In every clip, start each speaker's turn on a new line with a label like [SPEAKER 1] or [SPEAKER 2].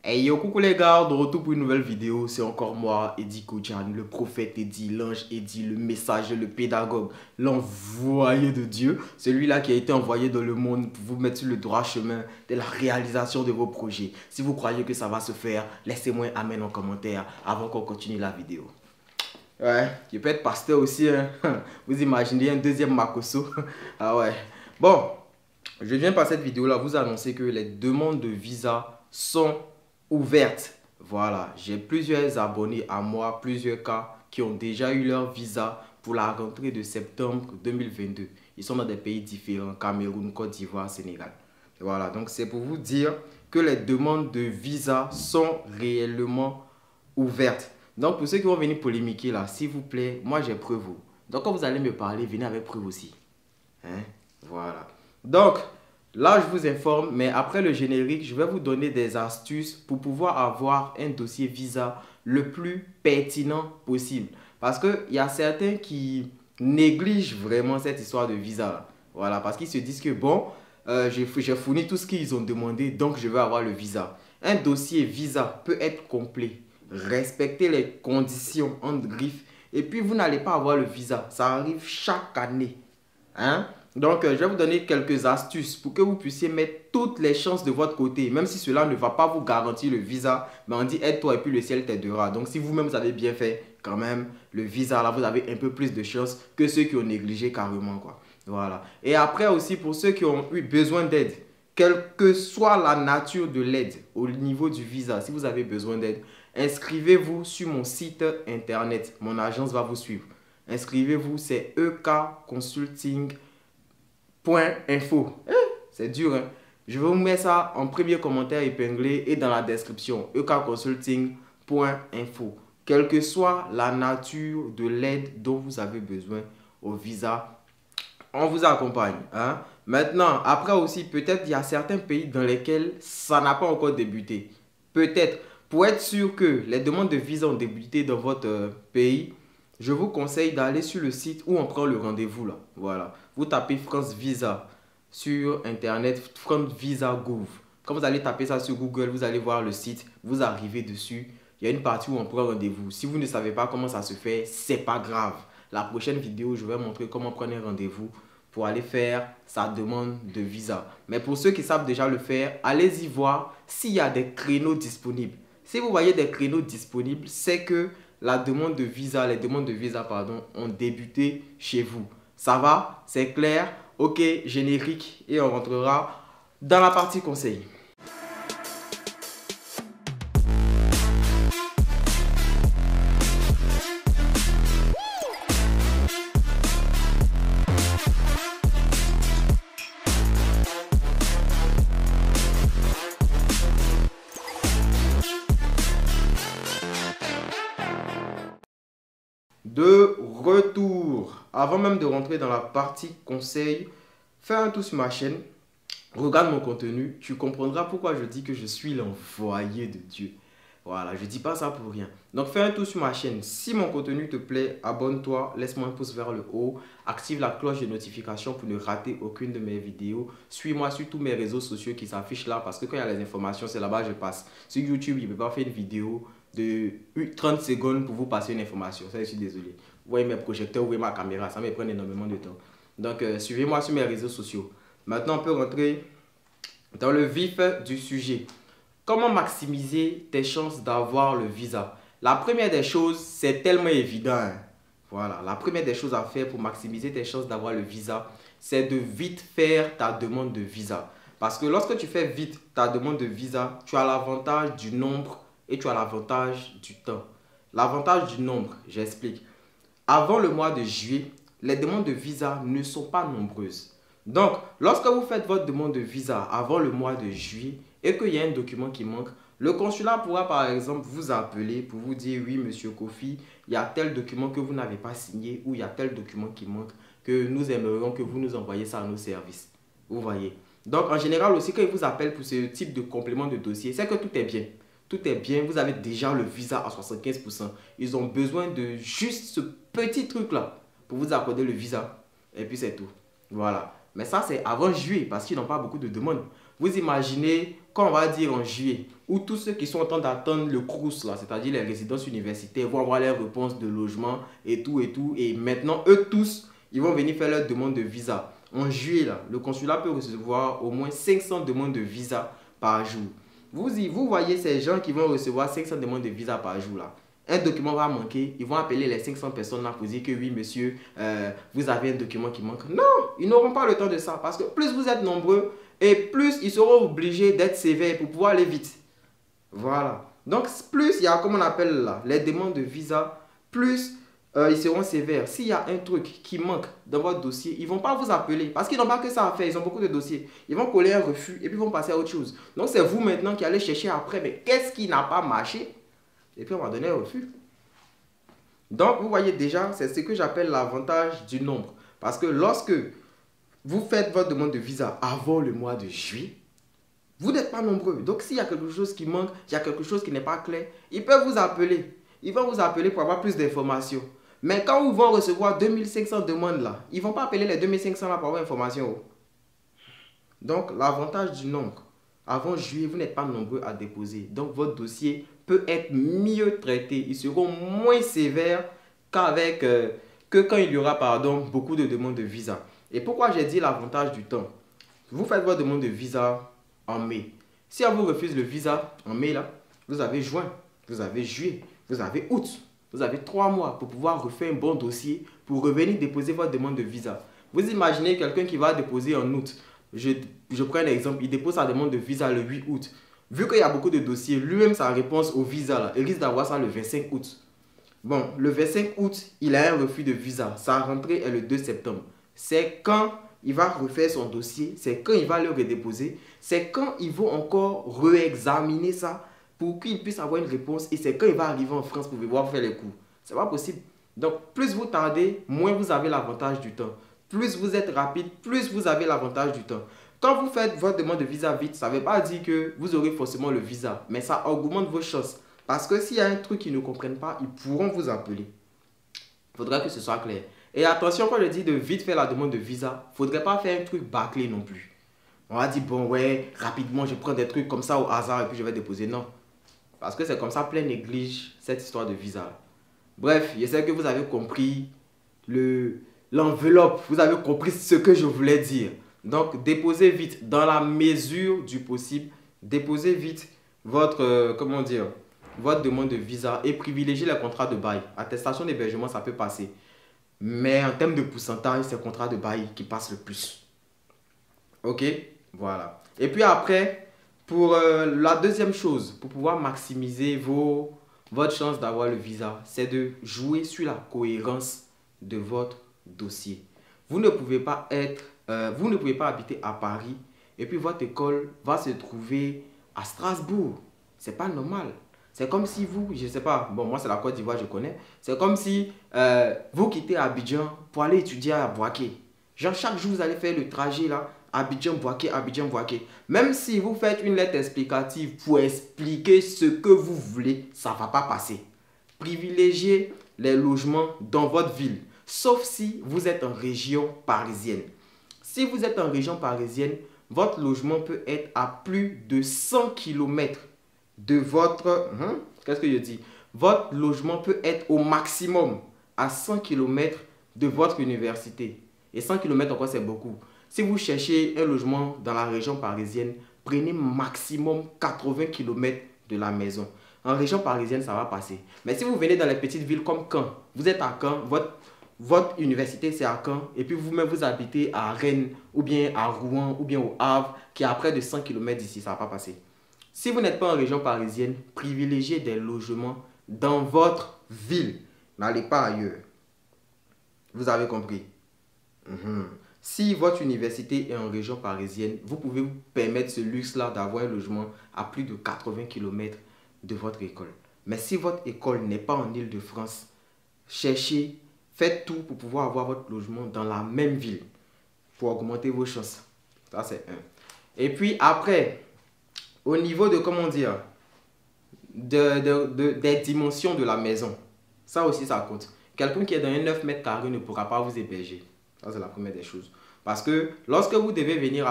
[SPEAKER 1] Hey yo, coucou les gars, de retour pour une nouvelle vidéo. C'est encore moi, Eddie Kodjan, le prophète Eddie, l'ange Eddie, le messager, le pédagogue, l'envoyé de Dieu. Celui-là qui a été envoyé dans le monde pour vous mettre sur le droit chemin de la réalisation de vos projets. Si vous croyez que ça va se faire, laissez-moi un amen en commentaire avant qu'on continue la vidéo. Ouais, je peux être pasteur aussi, hein. Vous imaginez un deuxième Makoso. Ah ouais. Bon, je viens par cette vidéo-là vous annoncer que les demandes de visa sont ouvertes. Voilà, j'ai plusieurs abonnés à moi, plusieurs cas qui ont déjà eu leur visa pour la rentrée de septembre 2022. Ils sont dans des pays différents, Cameroun, Côte d'Ivoire, Sénégal. Voilà, donc c'est pour vous dire que les demandes de visa sont réellement ouvertes. Donc pour ceux qui vont venir polémiquer là, s'il vous plaît, moi j'ai preuve. Donc quand vous allez me parler, venez avec preuve aussi. Hein? Voilà. Donc, là, je vous informe, mais après le générique, je vais vous donner des astuces pour pouvoir avoir un dossier visa le plus pertinent possible. Parce qu'il y a certains qui négligent vraiment cette histoire de visa là. Voilà, parce qu'ils se disent que bon, j'ai fourni tout ce qu'ils ont demandé, donc je vais avoir le visa. Un dossier visa peut être complet, respecter les conditions entre griffes, et puis vous n'allez pas avoir le visa. Ça arrive chaque année. Hein? Donc, je vais vous donner quelques astuces pour que vous puissiez mettre toutes les chances de votre côté. Même si cela ne va pas vous garantir le visa, mais on dit aide-toi et puis le ciel t'aidera. Donc, si vous-même vous avez bien fait, quand même, le visa, là, vous avez un peu plus de chances que ceux qui ont négligé carrément, quoi. Voilà. Et après aussi, pour ceux qui ont eu besoin d'aide, quelle que soit la nature de l'aide au niveau du visa, si vous avez besoin d'aide, inscrivez-vous sur mon site internet. Mon agence va vous suivre. Inscrivez-vous, c'est ekconsulting.info. C'est dur, hein? Je vais vous mettre ça en premier commentaire épinglé et dans la description. ekconsulting.info. Quelle que soit la nature de l'aide dont vous avez besoin au visa, on vous accompagne. Hein? Maintenant, après aussi, peut-être il y a certains pays dans lesquels ça n'a pas encore débuté. Peut-être, pour être sûr que les demandes de visa ont débuté dans votre pays, je vous conseille d'aller sur le site où on prend le rendez-vous là. Voilà. Vous tapez France Visa sur internet, France Visa Gouv. Quand vous allez taper ça sur Google, vous allez voir le site, vous arrivez dessus. Il y a une partie où on prend rendez-vous. Si vous ne savez pas comment ça se fait, c'est pas grave. La prochaine vidéo, je vais montrer comment prendre un rendez-vous pour aller faire sa demande de visa. Mais pour ceux qui savent déjà le faire, allez-y voir s'il y a des créneaux disponibles. Si vous voyez des créneaux disponibles, c'est que la demande de visa, les demandes de visa, pardon, ont débuté chez vous. Ça va? C'est clair? Ok, générique et on rentrera dans la partie conseil. De retour, avant même de rentrer dans la partie conseil, fais un tour sur ma chaîne, regarde mon contenu, tu comprendras pourquoi je dis que je suis l'envoyé de Dieu. Voilà, je ne dis pas ça pour rien. Donc fais un tour sur ma chaîne, si mon contenu te plaît, abonne-toi, laisse-moi un pouce vers le haut, active la cloche de notification pour ne rater aucune de mes vidéos, suis-moi sur tous mes réseaux sociaux qui s'affichent là, parce que quand il y a les informations, c'est là-bas que je passe. Sur YouTube, je ne peux pas faire une vidéo de 30 secondes pour vous passer une information. Ça, je suis désolé. Vous voyez mes projecteurs, vous voyez ma caméra, ça me prend énormément de temps. Donc, suivez-moi sur mes réseaux sociaux. Maintenant, on peut rentrer dans le vif du sujet. Comment maximiser tes chances d'avoir le visa? La première des choses, c'est tellement évident. Hein? Voilà, la première des choses à faire pour maximiser tes chances d'avoir le visa, c'est de vite faire ta demande de visa. Parce que lorsque tu fais vite ta demande de visa, tu as l'avantage du nombre et tu as l'avantage du temps. L'avantage du nombre, j'explique. Avant le mois de juillet, les demandes de visa ne sont pas nombreuses. Donc, lorsque vous faites votre demande de visa avant le mois de juillet et qu'il y a un document qui manque, le consulat pourra par exemple vous appeler pour vous dire « Oui, monsieur Kofi, il y a tel document que vous n'avez pas signé ou il y a tel document qui manque que nous aimerions que vous nous envoyiez ça à nos services. » Vous voyez. Donc, en général aussi, quand ils vous appellent pour ce type de complément de dossier, c'est que tout est bien. Tout est bien, vous avez déjà le visa à 75%. Ils ont besoin de juste ce petit truc-là pour vous accorder le visa. Et puis c'est tout. Voilà. Mais ça, c'est avant juillet parce qu'ils n'ont pas beaucoup de demandes. vous imaginez, quand on va dire en juillet, où tous ceux qui sont en train d'attendre le CROUS, là, c'est-à-dire les résidences universitaires, vont avoir leur réponse de logement et tout, et maintenant, eux tous, ils vont venir faire leur demande de visa. En juillet, là, le consulat peut recevoir au moins 500 demandes de visa par jour. Vous voyez ces gens qui vont recevoir 500 demandes de visa par jour, là. Un document va manquer, ils vont appeler les 500 personnes là pour dire que oui, monsieur, vous avez un document qui manque. Non, ils n'auront pas le temps de ça parce que plus vous êtes nombreux et plus ils seront obligés d'être sévères pour pouvoir aller vite. Voilà. Donc, plus il y a, comme on appelle là, les demandes de visa, plus ils seront sévères. S'il y a un truc qui manque dans votre dossier, ils ne vont pas vous appeler parce qu'ils n'ont pas que ça à faire. Ils ont beaucoup de dossiers. Ils vont coller un refus et puis ils vont passer à autre chose. Donc, c'est vous maintenant qui allez chercher après, mais qu'est-ce qui n'a pas marché? Et puis, on va donner un refus. Donc, vous voyez déjà, c'est ce que j'appelle l'avantage du nombre. Parce que lorsque vous faites votre demande de visa avant le mois de juillet, vous n'êtes pas nombreux. Donc, s'il y a quelque chose qui manque, il y a quelque chose qui n'est pas clair, ils peuvent vous appeler. Ils vont vous appeler pour avoir plus d'informations. Mais quand ils vont recevoir 2500 demandes là, ils ne vont pas appeler les 2500 là pour avoir information. Donc, l'avantage du nombre. Avant juillet, vous n'êtes pas nombreux à déposer. Donc, votre dossier peut être mieux traité. Ils seront moins sévères que quand il y aura beaucoup de demandes de visa. Et pourquoi j'ai dit l'avantage du temps? Vous faites votre demande de visa en mai. Si on vous refuse le visa en mai, là, vous avez juin, vous avez juillet, vous avez août. Vous avez 3 mois pour pouvoir refaire un bon dossier pour revenir déposer votre demande de visa. Vous imaginez quelqu'un qui va déposer en août. Je prends un exemple, il dépose sa demande de visa le 8 août. Vu qu'il y a beaucoup de dossiers, lui-même sa réponse au visa, là, il risque d'avoir ça le 25 août. Bon, le 25 août, il a un refus de visa. Sa rentrée est le 2 septembre. C'est quand il va refaire son dossier, c'est quand il va le redéposer, c'est quand ils vont encore réexaminer ça pour qu'il puisse avoir une réponse et c'est quand il va arriver en France pour pouvoir faire les cours. C'est pas possible. Donc, plus vous tardez, moins vous avez l'avantage du temps. Plus vous êtes rapide, plus vous avez l'avantage du temps. Quand vous faites votre demande de visa vite, ça ne veut pas dire que vous aurez forcément le visa, mais ça augmente vos chances. Parce que s'il y a un truc qu'ils ne comprennent pas, ils pourront vous appeler. Il faudra que ce soit clair. Et attention, quand je dis de vite faire la demande de visa, il ne faudrait pas faire un truc bâclé non plus. On va dire, bon, ouais, rapidement, je prends des trucs comme ça au hasard et puis je vais déposer. Non. Parce que c'est comme ça, plein néglige cette histoire de visa. Bref, je sais que vous avez compris l'enveloppe. Vous avez compris ce que je voulais dire. Donc, déposez vite, dans la mesure du possible, déposez vite votre demande de visa et privilégiez les contrats de bail. Attestation d'hébergement, ça peut passer. Mais en termes de pourcentage, c'est le contrat de bail qui passe le plus. Ok? Voilà. Et puis après, pour la deuxième chose, pour pouvoir maximiser votre chance d'avoir le visa, c'est de jouer sur la cohérence de votre dossier. Vous ne pouvez pas habiter à Paris et puis votre école va se trouver à Strasbourg. C'est pas normal. C'est comme si vous, je sais pas, bon moi c'est la Côte d'Ivoire, je connais. C'est comme si vous quittez Abidjan pour aller étudier à Bouaké. Genre chaque jour vous allez faire le trajet là, Abidjan, Bouaké, Abidjan, Bouaké. Même si vous faites une lettre explicative pour expliquer ce que vous voulez, ça ne va pas passer. Privilégiez les logements dans votre ville, sauf si vous êtes en région parisienne. Si vous êtes en région parisienne, votre logement peut être à plus de 100 km de votre... Qu'est-ce que je dis? Votre logement peut être au maximum à 100 km de votre université. Et 100 km encore, c'est beaucoup. Si vous cherchez un logement dans la région parisienne, prenez maximum 80 km de la maison. En région parisienne, ça va passer. Mais si vous venez dans les petites villes comme Caen, vous êtes à Caen, votre université c'est à Caen, et puis vous-même vous habitez à Rennes, ou bien à Rouen, ou bien au Havre, qui est à près de 100 km d'ici, ça ne va pas passer. Si vous n'êtes pas en région parisienne, privilégiez des logements dans votre ville. N'allez pas ailleurs. Vous avez compris? Si votre université est en région parisienne, vous pouvez vous permettre ce luxe-là d'avoir un logement à plus de 80 km de votre école. Mais si votre école n'est pas en Île-de-France, cherchez, faites tout pour pouvoir avoir votre logement dans la même ville pour augmenter vos chances. Ça, c'est un. Et puis après, au niveau de, comment dire, des dimensions de la maison, ça aussi, ça compte. Quelqu'un qui est dans un 9 mètres carrés ne pourra pas vous héberger. Ça, c'est la première des choses. Parce que lorsque vous devez venir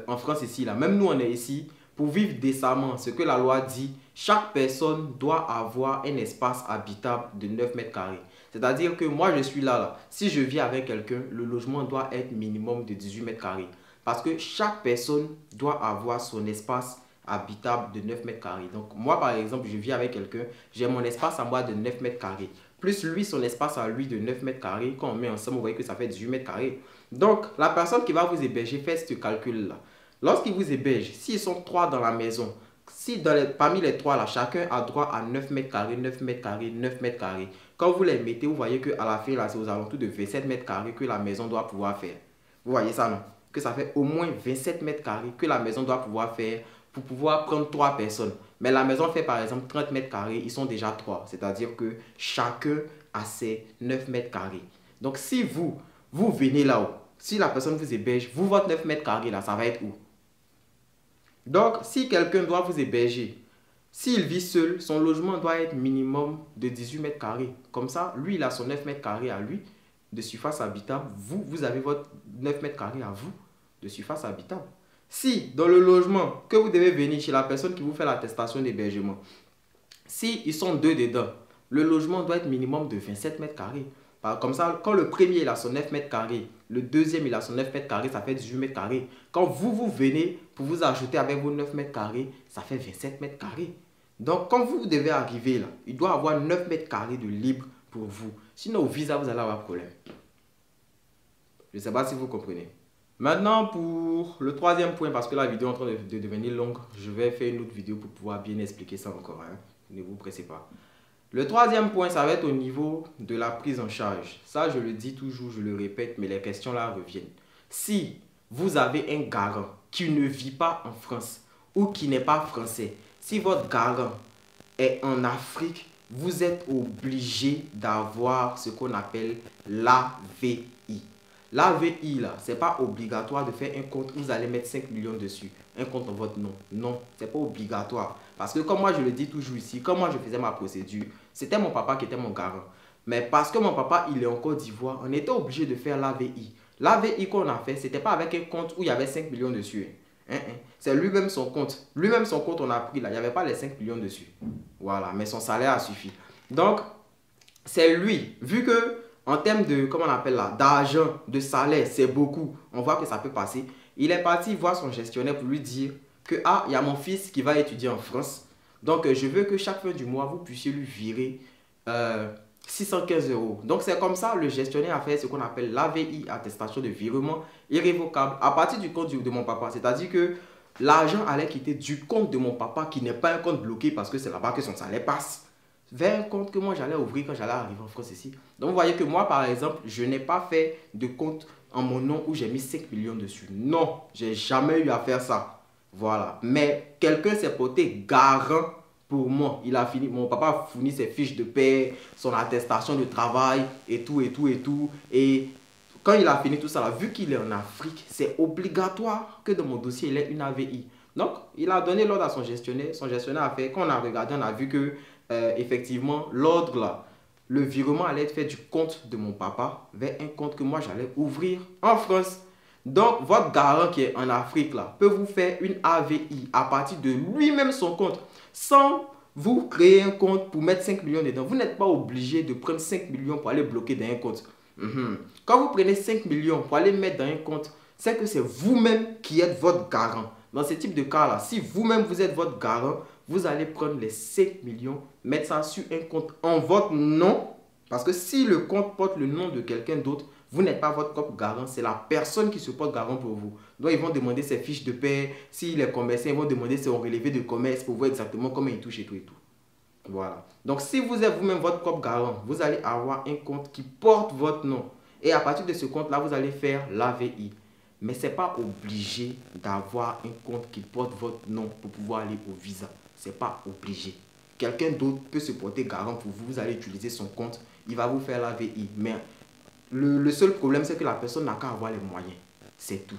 [SPEAKER 1] en France ici, là, même nous on est ici, pour vivre décemment, ce que la loi dit, chaque personne doit avoir un espace habitable de 9 mètres carrés. C'est-à-dire que moi je suis là. Si je vis avec quelqu'un, le logement doit être minimum de 18 mètres carrés. Parce que chaque personne doit avoir son espace habitable de 9 mètres carrés. Donc moi par exemple, je vis avec quelqu'un, j'ai mon espace à moi de 9 mètres carrés. Plus lui, son espace à lui de 9 mètres carrés. Quand on met ensemble, vous voyez que ça fait 18 mètres carrés. Donc la personne qui va vous héberger fait ce calcul-là. Lorsqu'il vous héberge, s'ils sont 3 dans la maison, si parmi les 3 là, chacun a droit à 9 mètres carrés, 9 mètres carrés, 9 mètres carrés. Quand vous les mettez, vous voyez qu'à la fin, là, c'est aux alentours de 27 mètres carrés que la maison doit pouvoir faire. Vous voyez ça, non? Que ça fait au moins 27 mètres carrés que la maison doit pouvoir faire pour pouvoir prendre 3 personnes. Mais la maison fait par exemple 30 mètres carrés, ils sont déjà 3. C'est-à-dire que chacun a ses 9 mètres carrés. Donc si vous venez là-haut, si la personne vous héberge, vous, votre 9 mètres carrés là, ça va être où? Donc, si quelqu'un doit vous héberger, s'il vit seul, son logement doit être minimum de 18 mètres carrés. Comme ça, lui, il a son 9 mètres carrés à lui de surface habitable. Vous avez votre 9 mètres carrés à vous de surface habitable. Si, dans le logement, que vous devez venir chez la personne qui vous fait l'attestation d'hébergement, si ils sont 2 dedans, le logement doit être minimum de 27 mètres carrés. Comme ça, quand le premier il a son 9 mètres carrés, le deuxième il a son 9 mètres carrés, ça fait 18 mètres carrés. Quand vous venez pour vous ajouter avec vos 9 mètres carrés, ça fait 27 mètres carrés. Donc, quand vous devez arriver là, il doit avoir 9 mètres carrés de libre pour vous. Sinon, au visa, vous allez avoir problème. Je ne sais pas si vous comprenez. Maintenant, pour le troisième point, parce que la vidéo est en train de devenir longue, je vais faire une autre vidéo pour pouvoir bien expliquer ça encore. Hein. Ne vous pressez pas. Le troisième point, ça va être au niveau de la prise en charge. Ça, je le dis toujours, je le répète, mais les questions là reviennent. Si vous avez un garant qui ne vit pas en France ou qui n'est pas français, si votre garant est en Afrique, vous êtes obligé d'avoir ce qu'on appelle l'AVI. L'AVI, là, ce n'est pas obligatoire de faire un compte où vous allez mettre 5 millions dessus. Un compte en votre nom. Non, ce n'est pas obligatoire. Parce que comme moi, je le dis toujours ici, comme moi, je faisais ma procédure, c'était mon papa qui était mon garant. Mais parce que mon papa, il est en Côte d'Ivoire, on était obligé de faire l'AVI. L'AVI qu'on a fait, ce n'était pas avec un compte où il y avait 5 millions dessus. C'est lui-même son compte. Lui-même son compte, on a pris là. Il n'y avait pas les 5 millions dessus. Voilà, mais son salaire a suffi. Donc, c'est lui. Vu que en termes de, comment on appelle là, d'argent, de salaire, c'est beaucoup. On voit que ça peut passer. Il est parti voir son gestionnaire pour lui dire que, ah, il y a mon fils qui va étudier en France. Donc, je veux que chaque fin du mois, vous puissiez lui virer 615 €. Donc, c'est comme ça, le gestionnaire a fait ce qu'on appelle l'AVI, attestation de virement irrévocable, à partir du compte de mon papa. C'est-à-dire que l'argent allait quitter du compte de mon papa, qui n'est pas un compte bloqué parce que c'est là-bas que son salaire passe, vers un compte que moi j'allais ouvrir quand j'allais arriver en France ici. Donc vous voyez que moi par exemple, je n'ai pas fait de compte en mon nom où j'ai mis 5 millions dessus. Non, j'ai jamais eu à faire ça. Voilà. Mais quelqu'un s'est porté garant pour moi. Il a fini, mon papa a fourni ses fiches de paie, son attestation de travail et tout et tout et tout. Et quand il a fini tout ça là, vu qu'il est en Afrique, c'est obligatoire que dans mon dossier il ait une AVI. Donc il a donné l'ordre à son gestionnaire. Son gestionnaire a fait, quand on a regardé, on a vu que effectivement, l'ordre là, le virement allait être fait du compte de mon papa vers un compte que moi j'allais ouvrir en France. Donc, votre garant qui est en Afrique là peut vous faire une AVI à partir de lui-même son compte sans vous créer un compte pour mettre 5 millions dedans. Vous n'êtes pas obligé de prendre 5 millions pour aller bloquer dans un compte. Quand vous prenez 5 millions pour aller mettre dans un compte, c'est que c'est vous-même qui êtes votre garant. Dans ce type de cas là, si vous-même vous êtes votre garant, vous allez prendre les 5 millions, mettre ça sur un compte en votre nom. Parce que si le compte porte le nom de quelqu'un d'autre, vous n'êtes pas votre propre garant. C'est la personne qui se porte garant pour vous. Donc, ils vont demander ses fiches de paie. S'il est commerçant, ils vont demander son relevé de commerce pour voir exactement comment il touche et tout et tout. Voilà. Donc, si vous êtes vous-même votre propre garant, vous allez avoir un compte qui porte votre nom. Et à partir de ce compte-là, vous allez faire l'AVI. Mais ce n'est pas obligé d'avoir un compte qui porte votre nom pour pouvoir aller au visa. Ce n'est pas obligé. Quelqu'un d'autre peut se porter garant pour vous. Vous allez utiliser son compte. Il va vous faire l'AVI. Mais le seul problème, c'est que la personne n'a qu'à avoir les moyens. C'est tout.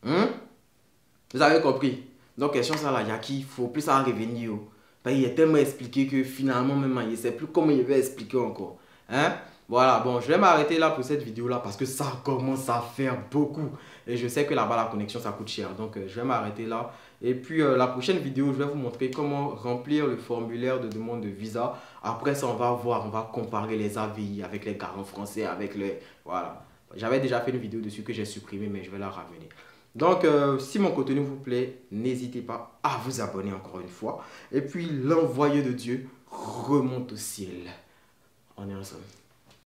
[SPEAKER 1] Vous avez compris? Donc, question ça là, Yaki, il faut plus en revenir. Il est tellement expliqué que finalement, même, il ne sait plus comment il va expliquer encore. Voilà, bon, je vais m'arrêter là pour cette vidéo-là parce que ça commence à faire beaucoup. Et je sais que là-bas, la connexion, ça coûte cher. Donc, je vais m'arrêter là. Et puis, la prochaine vidéo, je vais vous montrer comment remplir le formulaire de demande de visa. Après ça, on va voir, on va comparer les AVI avec les garants français, avec les... Voilà. J'avais déjà fait une vidéo dessus que j'ai supprimée, mais je vais la ramener. Donc, si mon contenu vous plaît, n'hésitez pas à vous abonner encore une fois. Et puis, l'envoyé de Dieu remonte au ciel. On est ensemble.